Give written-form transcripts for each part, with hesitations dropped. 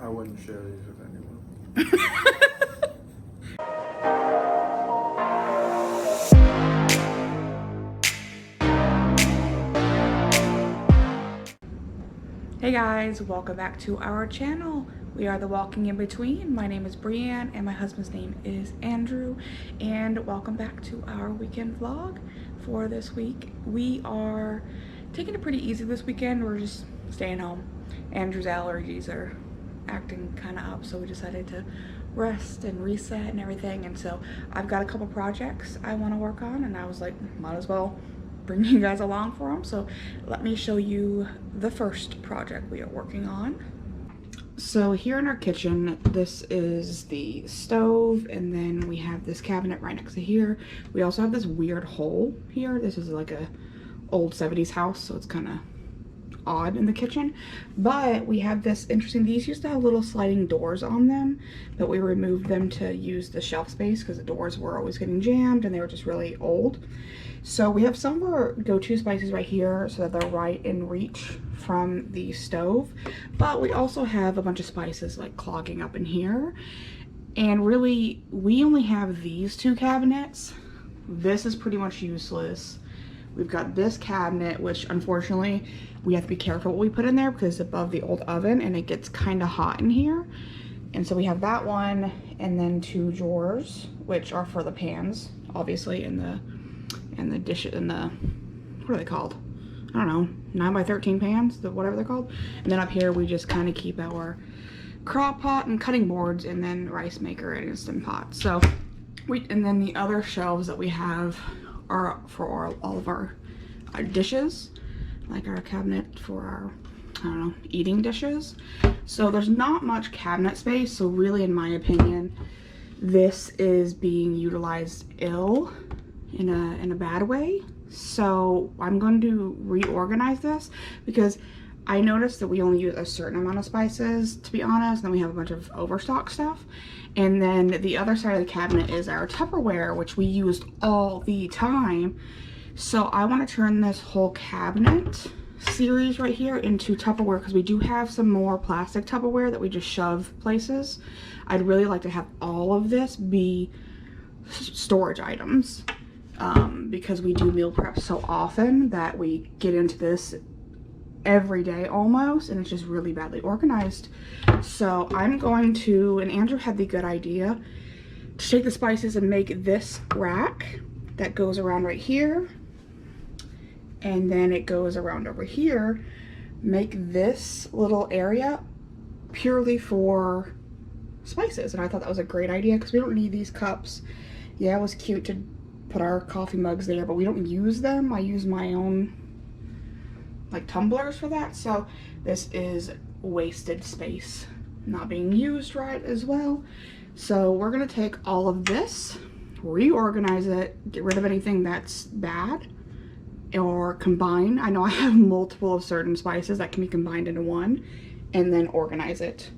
I wouldn't share these with anyone. Hey guys, welcome back to our channel. We are the Walking in Between. My name is Breanne and my husband's name is Andrew, and welcome back to our weekend vlog for this week. We are taking it pretty easy this weekend. We're just staying home. Andrew's allergies are acting kind of up, so we decided to rest and reset and everything. And so I've got a couple projects I want to work on, and I was like, might as well bring you guys along for them. So let me show you the first project we are working on. So here in our kitchen, this is the stove, and then we have this cabinet right next to here. We also have this weird hole here. This is like a old 70s house, so it's kind of odd in the kitchen. But we have this interesting, these used to have little sliding doors on them, but we removed them to use the shelf space because the doors were always getting jammed and they were just really old. So we have some of our go-to spices right here so that they're right in reach from the stove, but we also have a bunch of spices like clogging up in here. And really, we only have these two cabinets. This is pretty much useless. We've got this cabinet, which unfortunately we have to be careful what we put in there because it's above the old oven and it gets kind of hot in here. And so we have that one, and then two drawers, which are for the pans, obviously, and the dishes, and the, what are they called? I don't know, 9x13 pans, whatever they're called. And then up here we just kind of keep our crock pot and cutting boards, and then rice maker and Instant Pot. So and then the other shelves that we have are for all of our dishes, like our cabinet for our, I don't know, eating dishes. So there's not much cabinet space, so really, in my opinion, this is being utilized ill in a bad way. So I'm going to reorganize this because I noticed that we only use a certain amount of spices, to be honest, and then we have a bunch of overstock stuff. And then the other side of the cabinet is our Tupperware, which we used all the time. So I want to turn this whole cabinet series right here into Tupperware because we do have some more plastic Tupperware that we just shove places. I'd really like to have all of this be storage items because we do meal prep so often that we get into this every day almost, and it's just really badly organized. So I'm going to, and Andrew had the good idea to take the spices and make this rack that goes around right here, and then it goes around over here, make this little area purely for spices. And I thought that was a great idea because we don't need these cups. Yeah, it was cute to put our coffee mugs there, but we don't use them. I use my own like tumblers for that. So this is wasted space not being used right as well. So we're gonna take all of this, reorganize it, get rid of anything that's bad, or combine. I know I have multiple of certain spices that can be combined into one, and then organize it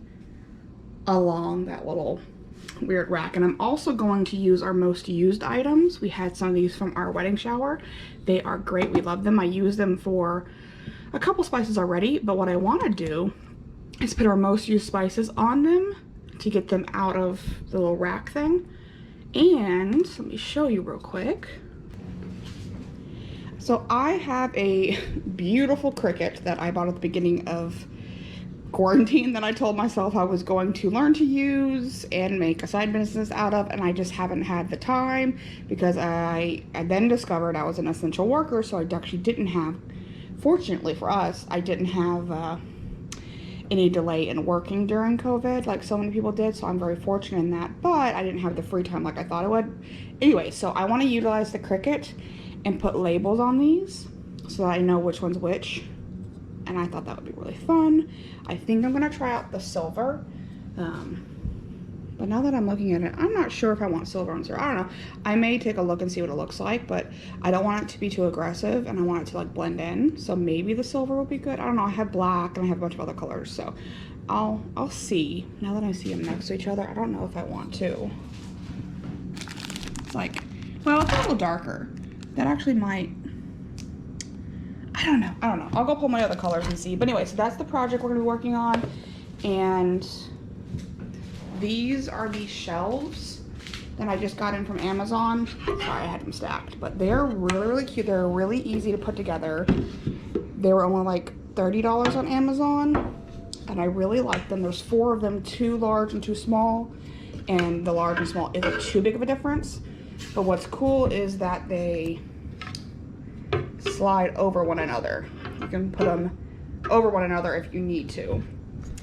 along that little weird rack. And I'm also going to use our most used items. We had some of these from our wedding shower. They are great, we love them. I use them for a couple spices already, but what I want to do is put our most used spices on them to get them out of the little rack thing. And let me show you real quick. So I have a beautiful Cricut that I bought at the beginning of quarantine that I told myself I was going to learn to use and make a side business out of, and I just haven't had the time because I then discovered I was an essential worker, so I actually didn't have, fortunately for us, I didn't have any delay in working during COVID like so many people did, so I'm very fortunate in that, but I didn't have the free time like I thought I would. Anyway, so I want to utilize the Cricut and put labels on these so that I know which one's which, and I thought that would be really fun. I think I'm gonna try out the silver, but now that I'm looking at it, I'm not sure if I want silver on silver. I don't know. I may take a look and see what it looks like, but I don't want it to be too aggressive, and I want it to like blend in. So maybe the silver will be good. I don't know. I have black and I have a bunch of other colors, so I'll see. Now that I see them next to each other, I don't know if I want to. It's like, well, it's a little darker. That actually might. I don't know. I'll go pull my other colors and see. But anyway, so that's the project we're gonna be working on, and These are the shelves that I just got in from Amazon. Sorry, I had them stacked, but they're really, really cute. They're really easy to put together. They were only like $30 on Amazon, and I really like them. There's 4 of them, 2 large and 2 small, and the large and small isn't too big of a difference. But what's cool is that they slide over one another. You can put them over one another if you need to.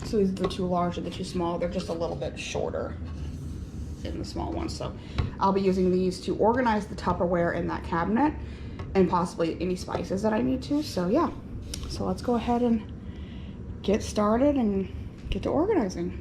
So these are the 2 large and the 2 small. They're just a little bit shorter in the small ones. So I'll be using these to organize the Tupperware in that cabinet and possibly any spices that I need to. So yeah, so let's go ahead and get started and get to organizing.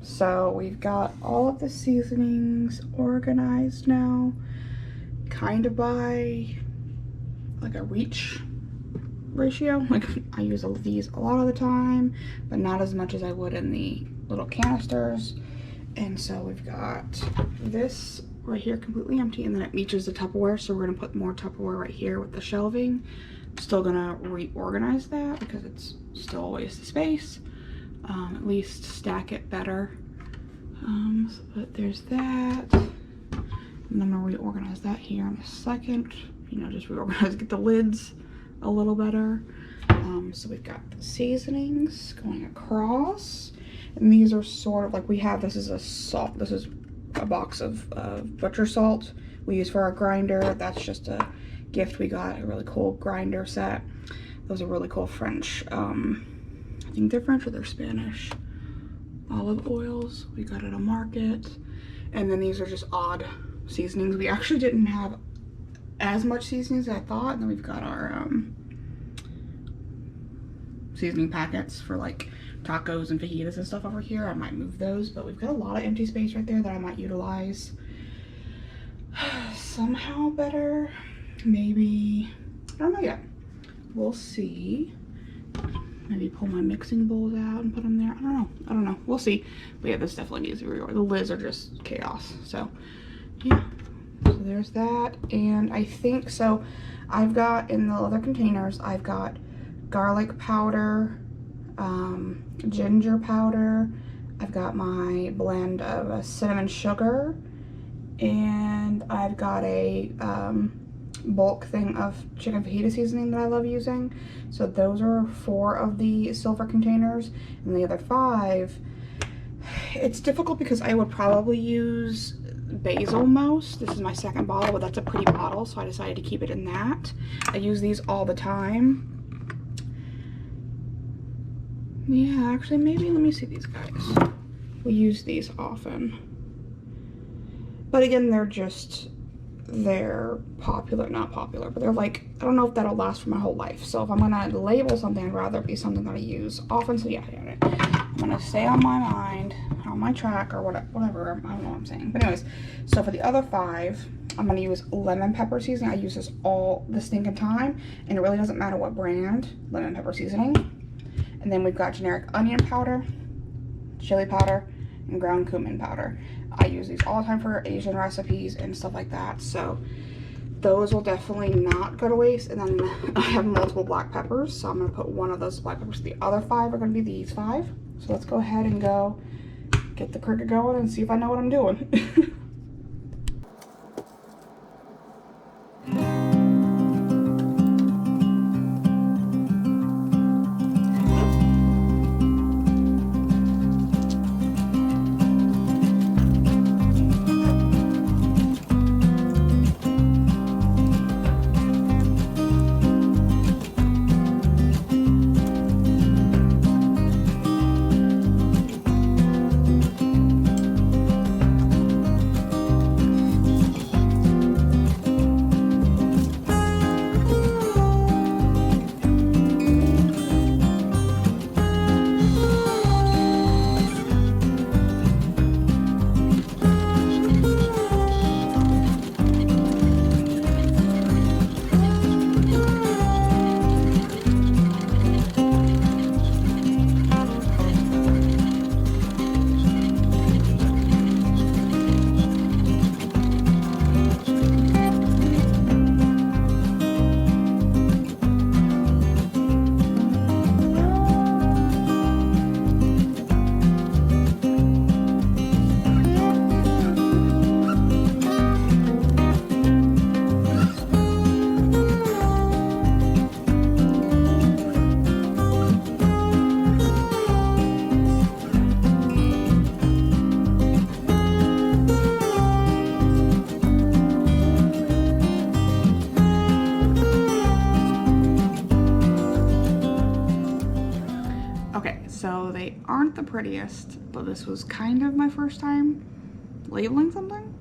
So we've got all of the seasonings organized now, kind of by like a reach ratio. Like I use these a lot of the time, but not as much as I would in the little canisters. And so we've got this right here completely empty, and then it matches the Tupperware, so we're gonna put more Tupperware right here with the shelving. Still gonna reorganize that because it's still a waste of space. At least stack it better. But there's that. And I'm gonna reorganize that here in a second. You know, just reorganize, get the lids a little better. So we've got the seasonings going across. And these are sort of like, we have, this is a salt, this is a box of butcher salt we use for our grinder. That's just a gift we got, a really cool grinder set. Those are really cool French, I think they're French or they're Spanish olive oils we got at a market. And then these are just odd seasonings. We actually didn't have as much seasonings as I thought. And then we've got our seasoning packets for like tacos and fajitas and stuff over here. I might move those, but we've got a lot of empty space right there that I might utilize somehow better. Maybe, I don't know yet. We'll see. Maybe pull my mixing bowls out and put them there. I don't know. We'll see. But yeah, this definitely needs to be reordered. The lids are just chaos. So yeah. So there's that. And I think, so I've got in the other containers, I've got garlic powder, ginger powder. I've got my blend of cinnamon sugar, and I've got a bulk thing of chicken fajita seasoning that I love using. So those are 4 of the silver containers, and the other 5, it's difficult because I would probably use basil most. This is my second bottle, but that's a pretty bottle, so I decided to keep it in that. I use these all the time. Yeah, actually, maybe let me see these guys. We use these often. But again, they're popular, not popular, but they're like, I don't know if that'll last for my whole life. So if I'm gonna label something, I'd rather it be something that I use often. So yeah, I'm gonna stay on my mind, on my track, or whatever. I don't know what I'm saying. But anyways, so for the other 5, I'm gonna use lemon pepper seasoning. I use this all the stinking time, and it really doesn't matter what brand, lemon pepper seasoning. And then we've got generic onion powder, chili powder, and ground cumin powder. I use these all the time for Asian recipes and stuff like that. So those will definitely not go to waste. And then I have multiple black peppers, so I'm gonna put one of those black peppers. The other 5 are gonna be these 5. So let's go ahead and go get the Cricut going and see if I know what I'm doing. So they aren't the prettiest, but this was kind of my first time labeling something.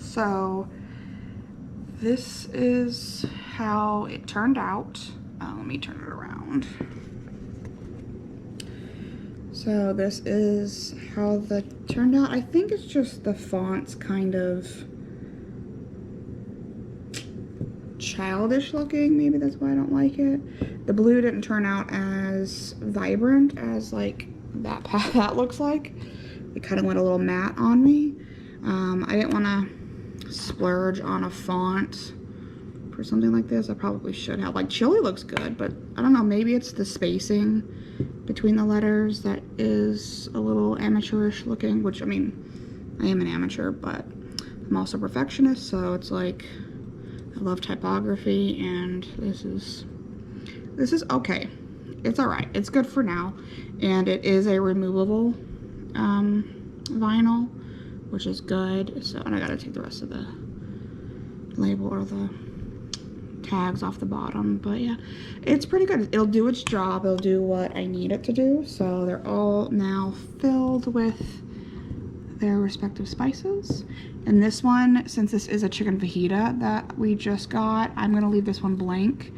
So this is how it turned out. Let me turn it around. So this is how that turned out. I think it's just the font's kind of childish looking. Maybe that's why I don't like it. The blue didn't turn out as vibrant as like that looks like. It kind of went a little matte on me. I didn't want to splurge on a font for something like this. I probably should have. Like, chili looks good, but I don't know, maybe it's the spacing between the letters that is a little amateurish looking, which, I mean, I am an amateur, but I'm also a perfectionist, so it's like I love typography, and this is okay. It's all right. It's good for now, and it is a removable vinyl, which is good. So, and I gotta take the rest of the label or the tags off the bottom, but yeah, it's pretty good. It'll do its job. It'll do what I need it to do. So they're all now filled with their respective spices. And this one, since this is a chicken fajita that we just got, I'm gonna leave this one blank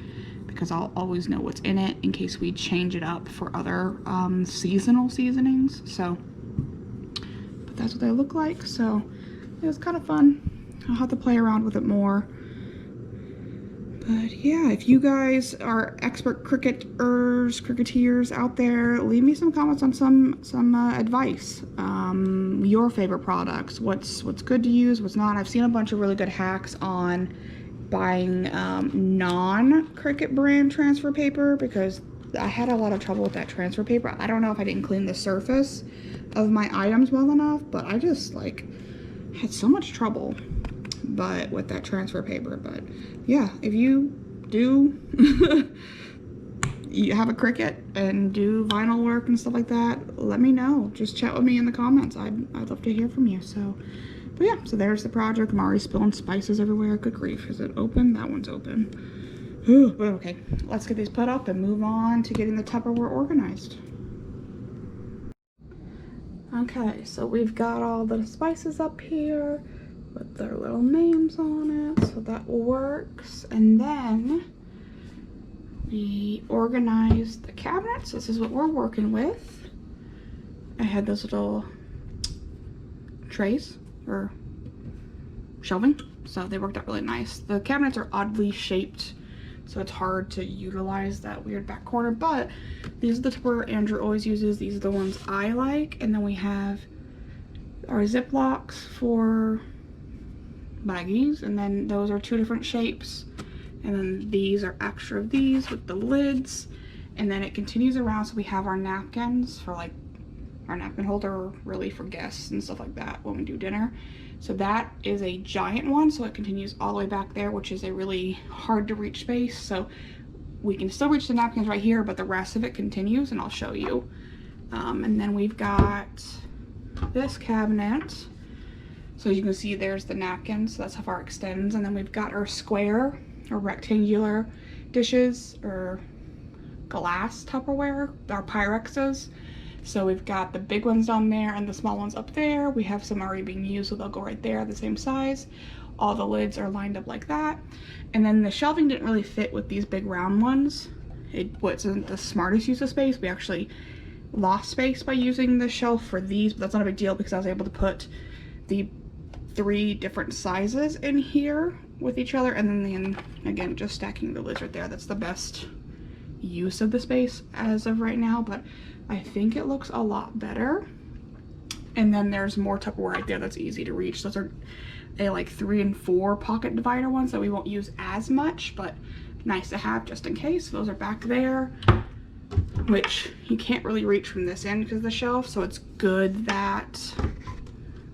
because I'll always know what's in it in case we change it up for other seasonal seasonings. So, but that's what they look like. So it was kind of fun. I'll have to play around with it more. But yeah, if you guys are expert cricketeers out there, leave me some comments on some advice. Your favorite products, what's good to use, what's not. I've seen a bunch of really good hacks on buying non-Cricut brand transfer paper, because I had a lot of trouble with that transfer paper. I don't know if I didn't clean the surface of my items well enough, but I just like had so much trouble with that transfer paper. But yeah, if you do you have a Cricut and do vinyl work and stuff like that, let me know. Just chat with me in the comments. I'd love to hear from you. So, but yeah, so there's the project. I'm already spilling spices everywhere. Good grief. Is it open? That one's open. Ooh, but okay, let's get these put up and move on to getting the Tupperware organized. Okay, so we've got all the spices up here with their little names on it, so that works. And then we organized the cabinets. This is what we're working with. I had those little trays or shelving, so they worked out really nice. The cabinets are oddly shaped, so it's hard to utilize that weird back corner, but these are the Tupperware Andrew always uses. These are the ones I like. And then we have our Ziplocs for baggies, and then those are two different shapes, and then these are extra of these with the lids, and then it continues around. So we have our napkins for like our napkin holder, really for guests and stuff like that when we do dinner. So that is a giant one, so it continues all the way back there, which is a really hard to reach space. So we can still reach the napkins right here, but the rest of it continues, and I'll show you. And then we've got this cabinet. So as you can see, there's the napkins, so that's how far it extends. And then we've got our square or rectangular dishes or glass Tupperware, our Pyrexes. So we've got the big ones down there and the small ones up there. We have some already being used, so they'll go right there, the same size. All the lids are lined up like that. And then the shelving didn't really fit with these big round ones. It wasn't the smartest use of space. We actually lost space by using the shelf for these, but that's not a big deal because I was able to put the 3 different sizes in here with each other, and then again just stacking the lids right there. That's the best use of the space as of right now, but I think it looks a lot better. And then there's more Tupperware right there that's easy to reach. Those are a like 3 and 4 pocket divider ones that we won't use as much, but nice to have just in case. Those are back there, which you can't really reach from this end because of the shelf, so it's good that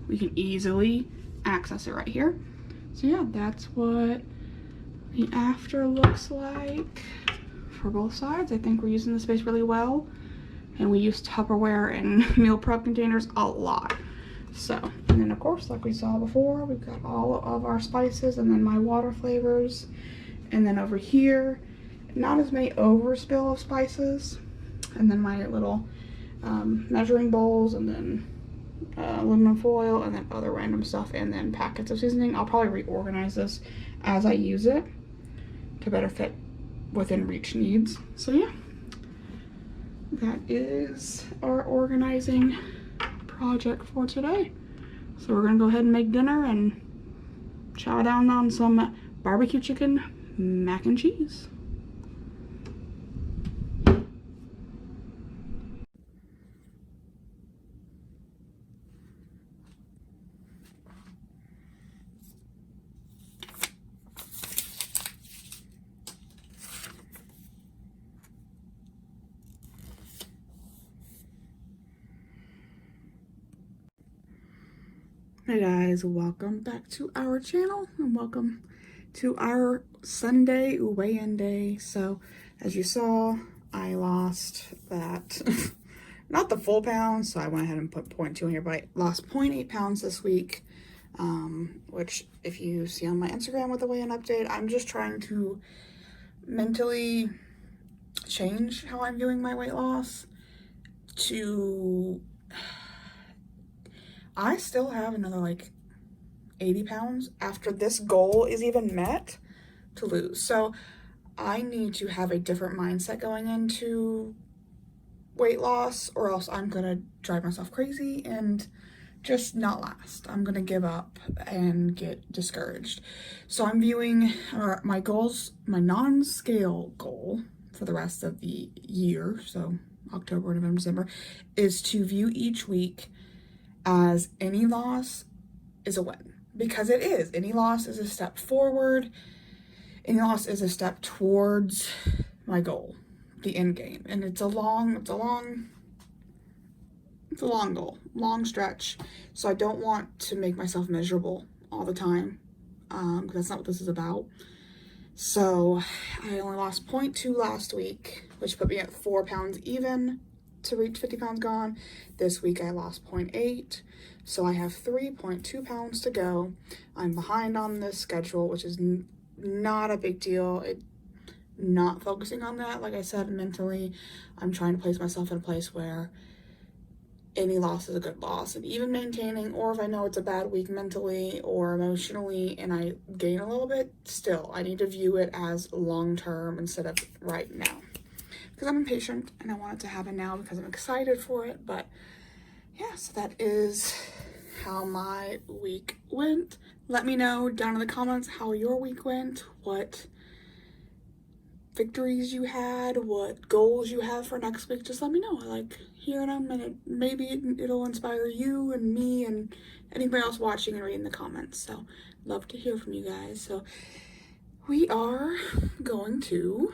we can easily access it right here. So yeah, that's what the after looks like for both sides. I think we're using the space really well, and we use Tupperware and meal prep containers a lot. So, and then of course, like we saw before, we've got all of our spices and then my water flavors. And then over here, not as many overspill of spices. And then my little measuring bowls, and then aluminum foil, and then other random stuff, and then packets of seasoning. I'll probably reorganize this as I use it to better fit within reach needs. So yeah, that is our organizing project for today. So we're gonna go ahead and make dinner and chow down on some barbecue chicken mac and cheese. Hey guys, welcome back to our channel and welcome to our Sunday weigh-in day. So as you saw, I lost that, not the full pound, so I went ahead and put 0.2 in here, but I lost 0.8 pounds this week, which if you see on my Instagram with the weigh-in update, I'm just trying to mentally change how I'm viewing my weight loss to, I still have another like 80 pounds after this goal is even met to lose. So I need to have a different mindset going into weight loss, or else I'm gonna drive myself crazy and just not last. I'm gonna give up and get discouraged. So I'm viewing my goals, my non-scale goal for the rest of the year, so October, November, December, is to view each week as any loss is a win. Because it is. Any loss is a step forward. Any loss is a step towards my goal, the end game. And it's a long goal, long stretch. So I don't want to make myself miserable all the time, because that's not what this is about. So I only lost 0.2 last week, which put me at 4 pounds even to reach 50 pounds gone. This week I lost 0.8, so I have 3.2 pounds to go. I'm behind on this schedule, which is not a big deal. Not focusing on that, like I said, mentally, I'm trying to place myself in a place where any loss is a good loss, and even maintaining, or if I know it's a bad week mentally or emotionally and I gain a little bit, still I need to view it as long-term instead of right now. Because I'm impatient and I want it to happen now because I'm excited for it. But yeah, so that is how my week went. Let me know down in the comments how your week went, what victories you had, what goals you have for next week. Just let me know. I like hearing them, and maybe it'll inspire you and me and anybody else watching and reading the comments. So love to hear from you guys. So we are going to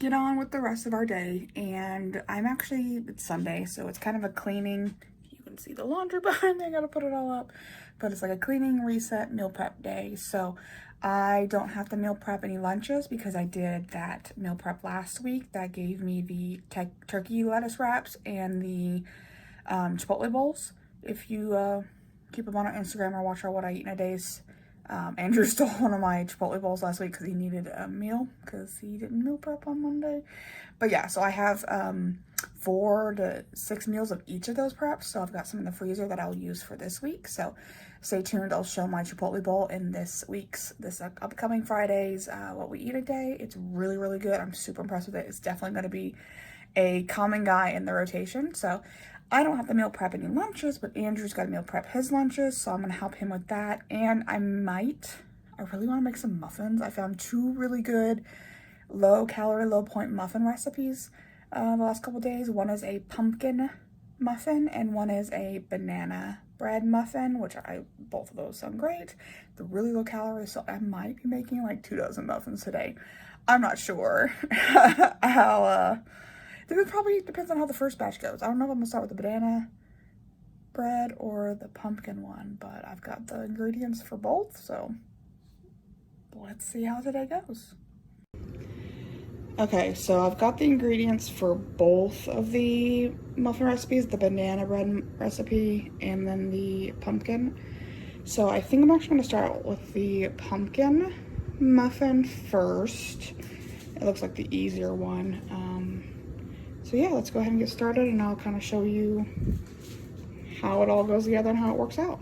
get on with the rest of our day, and it's Sunday, so it's kind of a cleaning. You can see the laundry behind me. I gotta put it all up, but it's like a cleaning, reset, meal prep day. So I don't have to meal prep any lunches because I did that meal prep last week. That gave me the turkey lettuce wraps and the Chipotle bowls. If you keep them on our Instagram or watch our What I Eat in a Days, Andrew stole one of my Chipotle bowls last week because he needed a meal because he didn't meal prep on Monday. But yeah, so I have 4 to 6 meals of each of those preps. So I've got some in the freezer that I'll use for this week. So stay tuned. I'll show my Chipotle bowl in this upcoming Friday's What We Eat a Day. It's really, really good. I'm super impressed with it. It's definitely going to be a common guy in the rotation. So I don't have to meal prep any lunches, but Andrew's got to meal prep his lunches, so I'm going to help him with that. And I really want to make some muffins. I found 2 really good low-calorie, low-point muffin recipes the last couple days. One is a pumpkin muffin, and one is a banana bread muffin, which both of those sound great. They're really low-calorie, so I might be making like 2 dozen muffins today. I'm not sure how... It probably depends on how the first batch goes. I don't know if I'm gonna start with the banana bread or the pumpkin one, but I've got the ingredients for both, so let's see how today goes. Okay, so I've got the ingredients for both of the muffin recipes, the banana bread recipe and then the pumpkin. So I think I'm actually gonna start with the pumpkin muffin first. It looks like the easier one. So yeah, let's go ahead and get started, and I'll kind of show you how it all goes together and how it works out.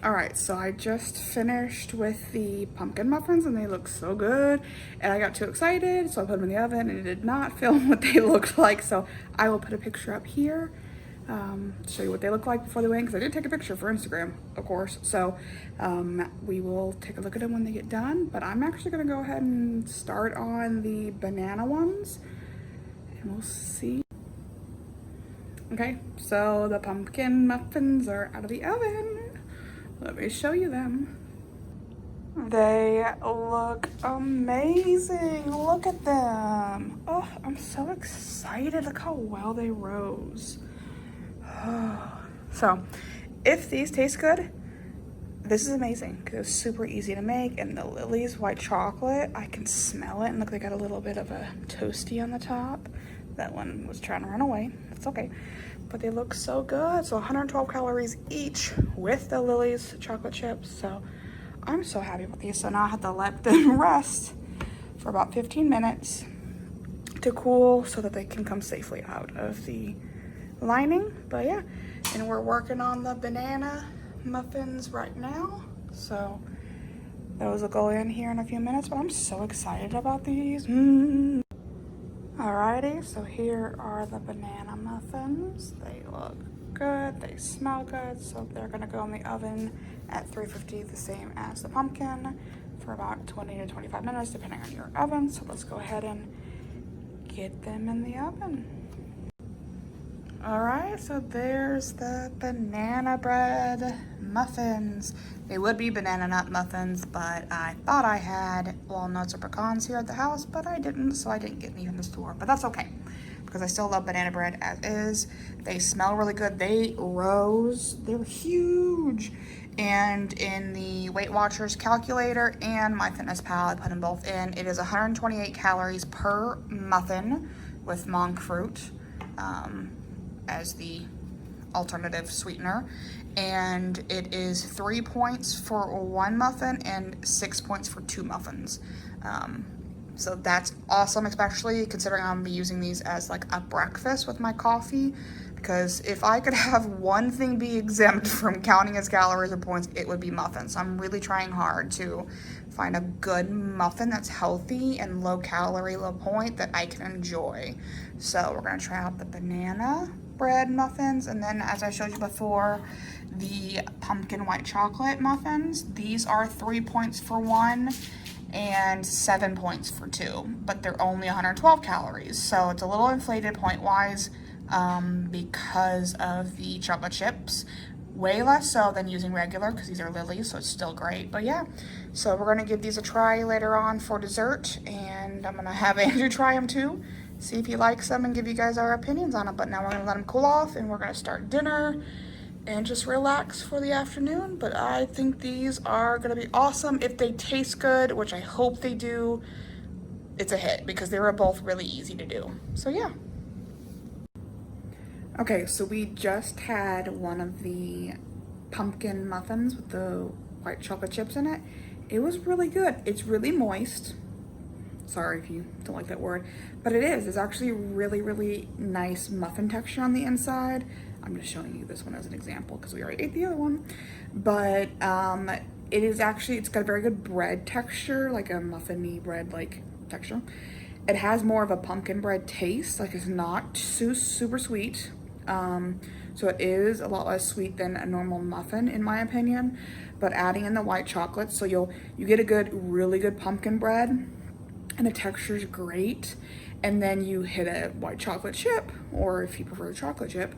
All right, so I just finished with the pumpkin muffins and they look so good, and I got too excited, so I put them in the oven and it did not film what they looked like. So I will put a picture up here to show you what they look like before they went, because I did take a picture for Instagram, of course. So we will take a look at them when they get done, but I'm actually gonna go ahead and start on the banana ones and we'll see. Okay, so the pumpkin muffins are out of the oven. Let me show you them. They look amazing. Look at them. Oh, I'm so excited. Look how well they rose. So, if these taste good, this is amazing because it's super easy to make. And the Lily's white chocolate, I can smell it and look, they got a little bit of a toasty on the top. That one was trying to run away. It's okay. But they look so good. So 112 calories each with the Lily's chocolate chips. So I'm so happy with these. So now I have to let them rest for about 15 minutes to cool so that they can come safely out of the lining. But yeah, and we're working on the banana muffins right now. So those will go in here in a few minutes, but I'm so excited about these. Alrighty, so here are the banana muffins. They look good, they smell good, so they're gonna go in the oven at 350, the same as the pumpkin, for about 20 to 25 minutes, depending on your oven. So let's go ahead and get them in the oven. Alright, so there's the banana bread muffins. They would be banana nut muffins, but I thought I had walnuts or pecans here at the house, but I didn't, so I didn't get any from the store. But that's okay, because I still love banana bread as is. They smell really good. They rose. They're huge. And in the Weight Watchers calculator and MyFitnessPal, I put them both in. It is 128 calories per muffin with monk fruit as the alternative sweetener, and it is 3 points for one muffin and 6 points for two muffins. So that's awesome, especially considering I'm gonna be using these as like a breakfast with my coffee, because if I could have one thing be exempt from counting as calories or points, it would be muffins. So I'm really trying hard to find a good muffin that's healthy and low calorie, low point that I can enjoy. So we're gonna try out the banana bread muffins, and then as I showed you before, the pumpkin white chocolate muffins. These are 3 points for one and 7 points for two, but they're only 112 calories, so it's a little inflated point wise because of the chocolate chips. Way less so than using regular, because these are Lily's, so it's still great. But yeah, so we're gonna give these a try later on for dessert, and I'm gonna have Andrew try them too, see if he likes them and give you guys our opinions on them. But now we're gonna let them cool off and we're gonna start dinner and just relax for the afternoon. But I think these are gonna be awesome. If they taste good, which I hope they do, it's a hit because they were both really easy to do. So yeah. Okay, so we just had one of the pumpkin muffins with the white chocolate chips in it. It was really good. It's really moist. Sorry if you don't like that word, but it is. It's actually really, really nice muffin texture on the inside. I'm just showing you this one as an example because we already ate the other one. But it is actually, it's got a very good bread texture, like a muffin-y bread like texture. It has more of a pumpkin bread taste, like it's not super sweet. So it is a lot less sweet than a normal muffin in my opinion, but adding in the white chocolate, so you get a really good pumpkin bread and the texture is great, and then you hit a white chocolate chip, or if you prefer a chocolate chip,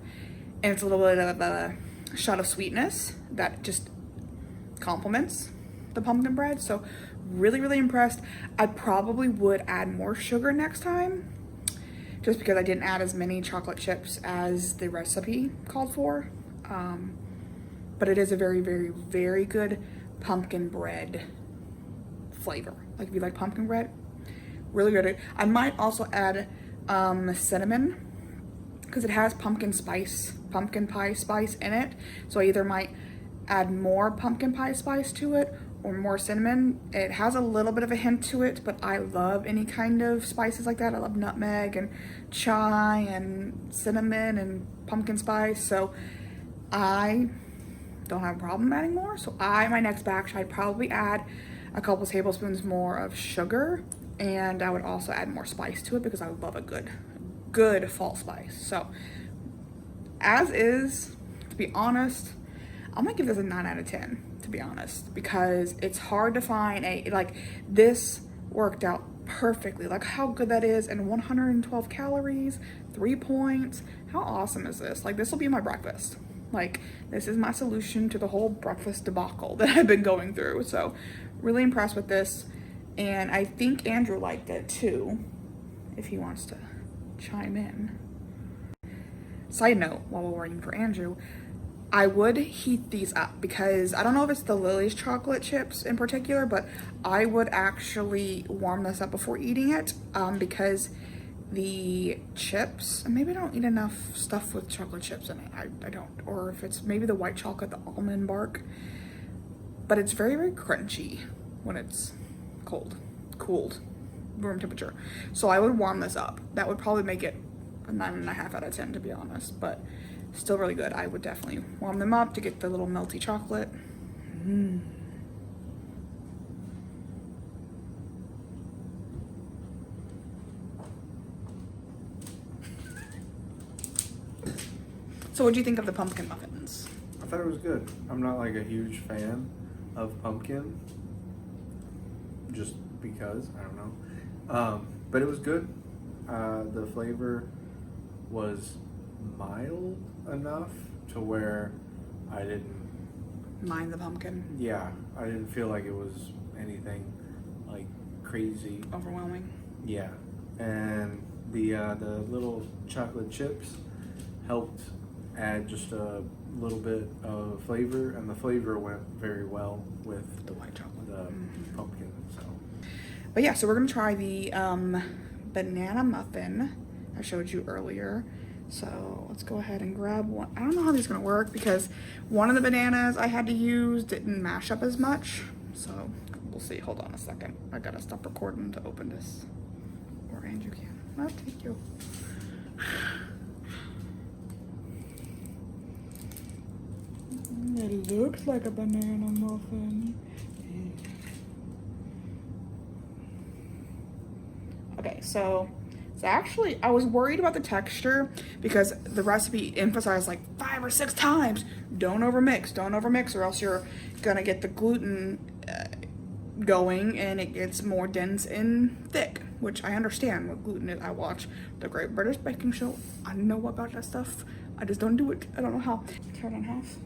and it's a little bit of a shot of sweetness that just complements the pumpkin bread. So really, really impressed. I probably would add more sugar next time, just because I didn't add as many chocolate chips as the recipe called for. But it is a very, very, very good pumpkin bread flavor. Like if you like pumpkin bread, really good. I might also add cinnamon, because it has pumpkin pie spice in it. So I either might add more pumpkin pie spice to it or more cinnamon. It has a little bit of a hint to it, but I love any kind of spices like that. I love nutmeg and chai and cinnamon and pumpkin spice, so I don't have a problem adding more. So my next batch, I'd probably add a couple tablespoons more of sugar, and I would also add more spice to it because I love a good fall spice. So as is, to be honest, I'm gonna give this a 9 out of 10, to be honest, because it's hard to find this worked out perfectly, like how good that is, and 112 calories, 3 points. How awesome is this? Like, this will be my breakfast. Like, this is my solution to the whole breakfast debacle that I've been going through. So really impressed with this, and I think Andrew liked it too, if he wants to chime in. side note, while we're waiting for Andrew, I would heat these up because I don't know if it's the Lily's chocolate chips in particular, but I would actually warm this up before eating it because the chips, and maybe I don't eat enough stuff with chocolate chips in it. I don't, or if it's maybe the white chocolate, the almond bark, but it's very, very crunchy when it's cooled, room temperature. So I would warm this up. That would probably make it a 9.5 out of 10, to be honest, but still really good. I would definitely warm them up to get the little melty chocolate. So what do you think of the pumpkin muffins? I thought it was good. I'm not like a huge fan of pumpkin, just because, I don't know. But it was good. The flavor was mild enough to where I didn't mind the pumpkin. Yeah, I didn't feel like it was anything like crazy Overwhelming. Yeah, and the little chocolate chips helped add just a little bit of flavor, and the flavor went very well with the white chocolate, the pumpkin. So, but yeah, so we're gonna try the banana muffin I showed you earlier. So let's go ahead and grab one. I don't know how these are gonna work because one of the bananas I had to use didn't mash up as much. So we'll see. Hold on a second. I gotta stop recording to open this. Or Andrew can. I'll take you. It looks like a banana muffin. Okay, so actually, I was worried about the texture because the recipe emphasized like 5 or 6 times, don't overmix, or else you're gonna get the gluten going and it gets more dense and thick, which I understand what gluten is. I watch the Great British Baking Show. I know about that stuff. I just don't do it. I don't know how. Turn it in half.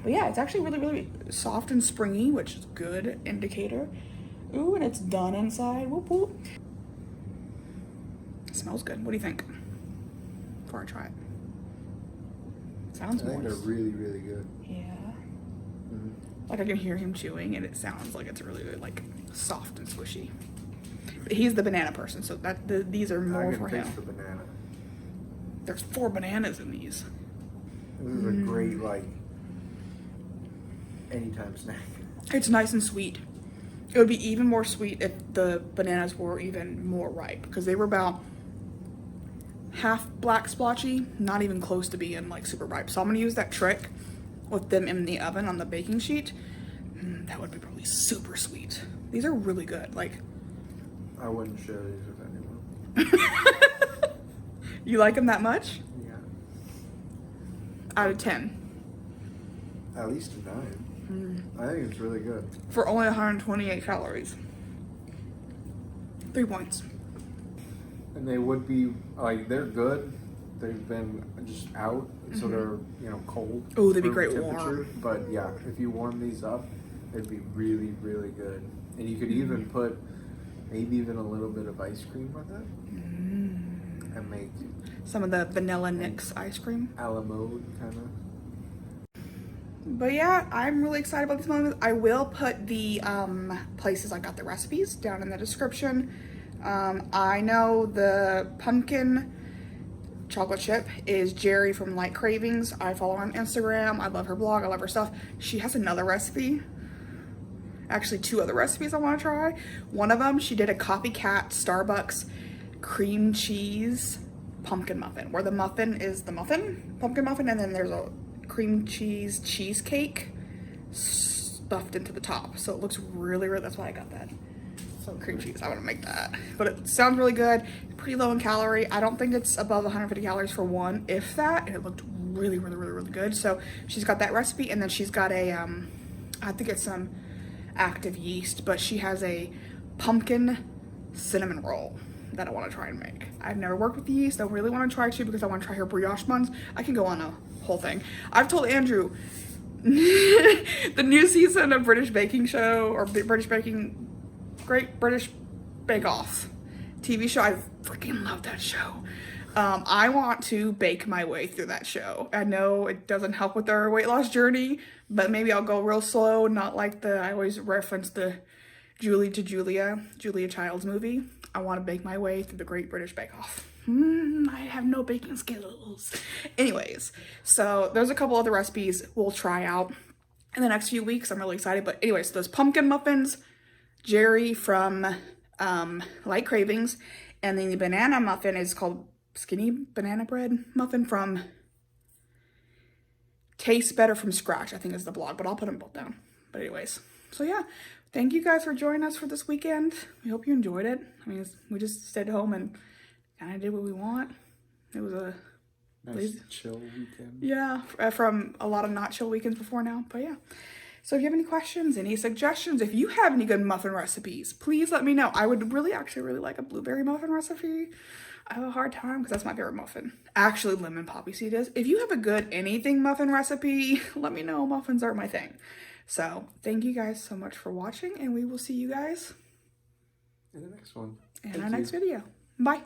But yeah, it's actually really, really soft and springy, which is a good indicator. Ooh, and it's done inside. Whoop, whoop. It smells good. What do you think? Before I try it. Sounds moist. I think they're really, really good. Yeah. Like I can hear him chewing, and it sounds like it's really, really like soft and squishy. But he's the banana person, so these are more for him. I can taste the banana. There's 4 bananas in these. This is a great anytime snack. It's nice and sweet. It would be even more sweet if the bananas were even more ripe, because they were about half black splotchy, not even close to being like super ripe. So I'm gonna use that trick with them in the oven on the baking sheet. That would be probably super sweet. These are really good. Like, I wouldn't share these with anyone. You like them that much? Yeah. Out of 10. At least a 9. I think it's really good. For only 128 calories. 3 points. And they would be, like, they're good. They've been just out, so they're, cold. Oh, they'd be great warm. But yeah, if you warm these up, it'd be really, really good. And you could even put maybe even a little bit of ice cream with it. And make some of the vanilla Nix ice cream. A la mode, kind of. But yeah, I'm really excited about these muffins. I will put the places I got the recipes down in the description. I know the pumpkin chocolate chip is Jerry from Light Cravings. I follow her on Instagram. I love her blog. I love her stuff. She has another recipe. Actually, 2 other recipes I want to try. One of them, she did a copycat Starbucks cream cheese pumpkin muffin, where the muffin is the pumpkin muffin, and then there's a cream cheese cheesecake stuffed into the top. So it looks really, really, that's why I got that. So cream cheese, I want to make that. But it sounds really good, pretty low in calorie. I don't think it's above 150 calories for one, if that, and it looked really, really, really, really good. So she's got that recipe, and then she's got a, I think it's some active yeast, but she has a pumpkin cinnamon roll that I want to try and make. I've never worked with yeast. I really want to try too, because I want to try her brioche buns. I can go on a whole thing. I've told Andrew the new season of British Baking Show, or Great British Bake Off TV show, I freaking love that show. I want to bake my way through that show. I know it doesn't help with our weight loss journey, but maybe I'll go real slow, not like I always reference the Julia Child's movie. I want to bake my way through the Great British Bake Off. I have no baking skills. Anyways, so there's a couple other recipes we'll try out in the next few weeks. I'm really excited. But anyways, those pumpkin muffins, Jerry from Light Cravings, and then the banana muffin is called Skinny Banana Bread Muffin from Tastes Better from Scratch, I think is the blog, but I'll put them both down. But anyways, so yeah, thank you guys for joining us for this weekend. We hope you enjoyed it. I mean, we just stayed home and kind of did what we want. It was a nice chill weekend. Yeah, from a lot of not chill weekends before now, but yeah. So if you have any questions, any suggestions, if you have any good muffin recipes, please let me know. I would actually really like a blueberry muffin recipe. I have a hard time because that's my favorite muffin. Actually, lemon poppy seed is. If you have a good anything muffin recipe, let me know. Muffins are my thing. So thank you guys so much for watching, and we will see you guys in the next one. In our next video. Bye.